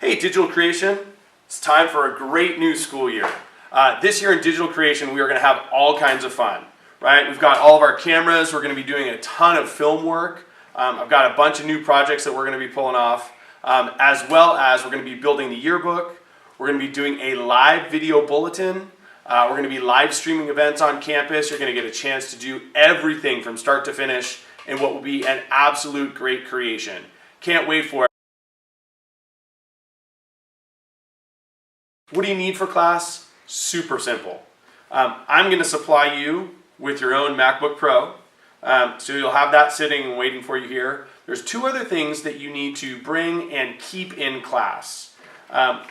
Hey, digital creation, it's time for a great new school year. This year in digital creation, we are going to have all kinds of fun, right? We've got all of our cameras. We're going to be doing a ton of film work. I've got a bunch of new projects that we're going to be pulling off, as well as we're going to be building the yearbook. We're going to be doing a live video bulletin. We're going to be live streaming events on campus. You're going to get a chance to do everything from start to finish in what will be an absolute great creation. Can't wait for it. What do you need for class? Super simple. I'm going to supply you with your own MacBook Pro. So you'll have that sitting and waiting for you here. There's two other things that you need to bring and keep in class.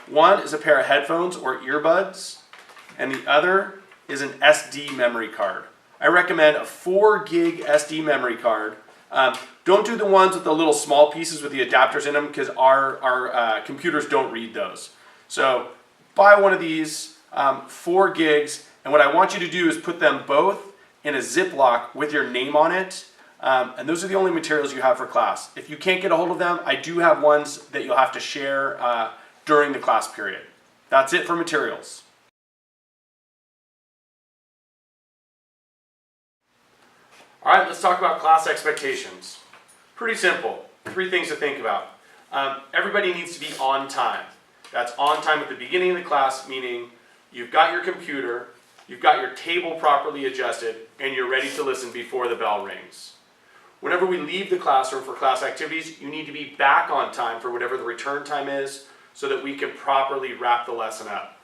One is a pair of headphones or earbuds, and the other is an SD memory card. I recommend a 4 gig SD memory card. Don't do the ones with the little small pieces with the adapters in them because our computers don't read those. So buy one of these, 4 gigs, and what I want you to do is put them both in a Ziploc with your name on it, and those are the only materials you have for class. If you can't get a hold of them, I do have ones that you'll have to share during the class period. That's it for materials. All right, let's talk about class expectations. Pretty simple. 3 things to think about. Everybody needs to be on time. That's on time at the beginning of the class, meaning you've got your computer, you've got your table properly adjusted, and you're ready to listen before the bell rings. Whenever we leave the classroom for class activities, you need to be back on time for whatever the return time is so that we can properly wrap the lesson up.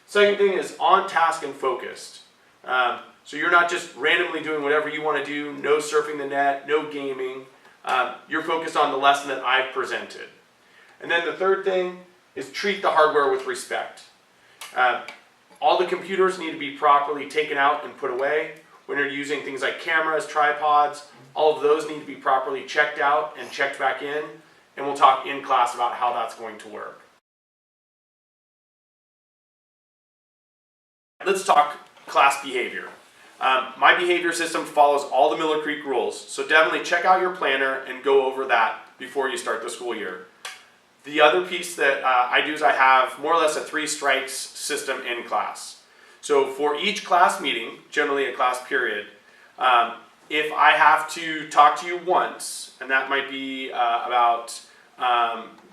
Second thing is on task and focused. So you're not just randomly doing whatever you want to do, no surfing the net, no gaming. You're focused on the lesson that I've presented. And then the third thing is treat the hardware with respect. All the computers need to be properly taken out and put away. When you're using things like cameras, tripods, all of those need to be properly checked out and checked back in, and we'll talk in class about how that's going to work. Let's talk class behavior. My behavior system follows all the Miller Creek rules, so definitely check out your planner and go over that before you start the school year. The other piece that I do is I have more or less a 3 strikes system in class. So for each class meeting, generally a class period, if I have to talk to you once, and that might be about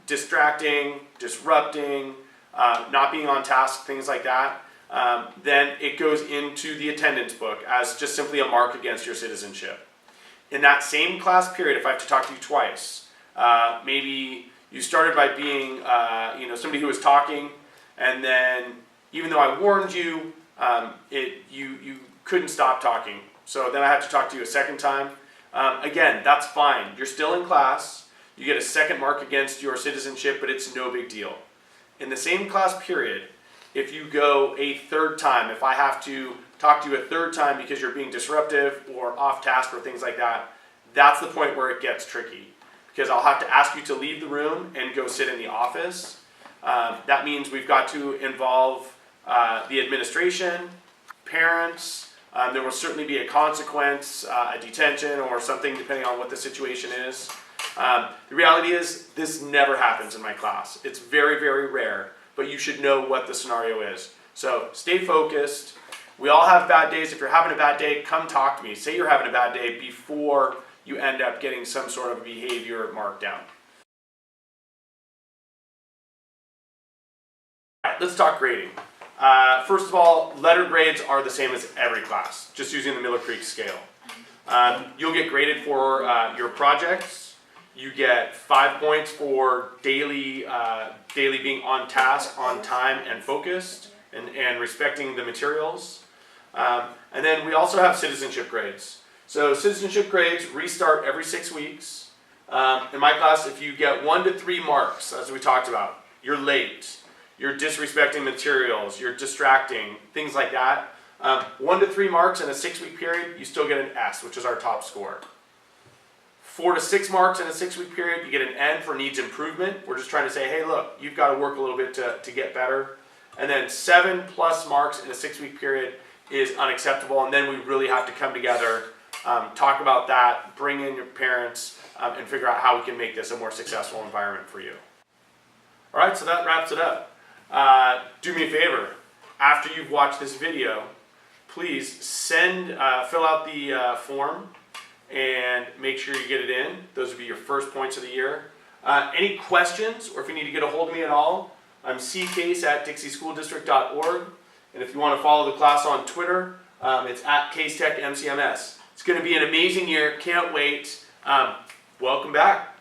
distracting, disrupting, not being on task, things like that, then it goes into the attendance book as just simply a mark against your citizenship. In that same class period, if I have to talk to you twice, maybe you started by being somebody who was talking, and then even though I warned you, you couldn't stop talking. So then I have to talk to you a second time. Again, that's fine. You're still in class. You get a second mark against your citizenship, but it's no big deal. In the same class period, if you go a third time, if I have to talk to you a third time because you're being disruptive or off task or things like that, that's the point where it gets tricky. Because I'll have to ask you to leave the room and go sit in the office. That means we've got to involve the administration, parents. There will certainly be a consequence, a detention or something depending on what the situation is. The reality is this never happens in my class. It's very, very rare, but you should know what the scenario is. So stay focused. We all have bad days. If you're having a bad day, come talk to me. Say you're having a bad day before you end up getting some sort of behavior marked down. All right, let's talk grading. First of all, letter grades are the same as every class, just using the Miller Creek scale. You'll get graded for your projects. You get 5 points for daily being on task, on time, and focused, and respecting the materials. And then we also have citizenship grades. So citizenship grades restart every 6 weeks. In my class, if you get 1 to 3 marks, as we talked about, you're late, you're disrespecting materials, you're distracting, things like that. 1 to 3 marks in a 6-week period, you still get an S, which is our top score. 4 to 6 marks in a 6-week period, you get an N for needs improvement. We're just trying to say, hey, look, you've got to work a little bit to get better. And then 7+ marks in a 6-week period is unacceptable, and then we really have to come together, talk about that, bring in your parents, and figure out how we can make this a more successful environment for you. All right, so that wraps it up. Do me a favor. After you've watched this video, please fill out the form and make sure you get it in. Those would be your first points of the year. Any questions, or if you need to get a hold of me at all, I'm ccase@dixieschooldistrict.org. And if you want to follow the class on Twitter, it's @CaseTechMCMS. It's going to be an amazing year. Can't wait. Welcome back.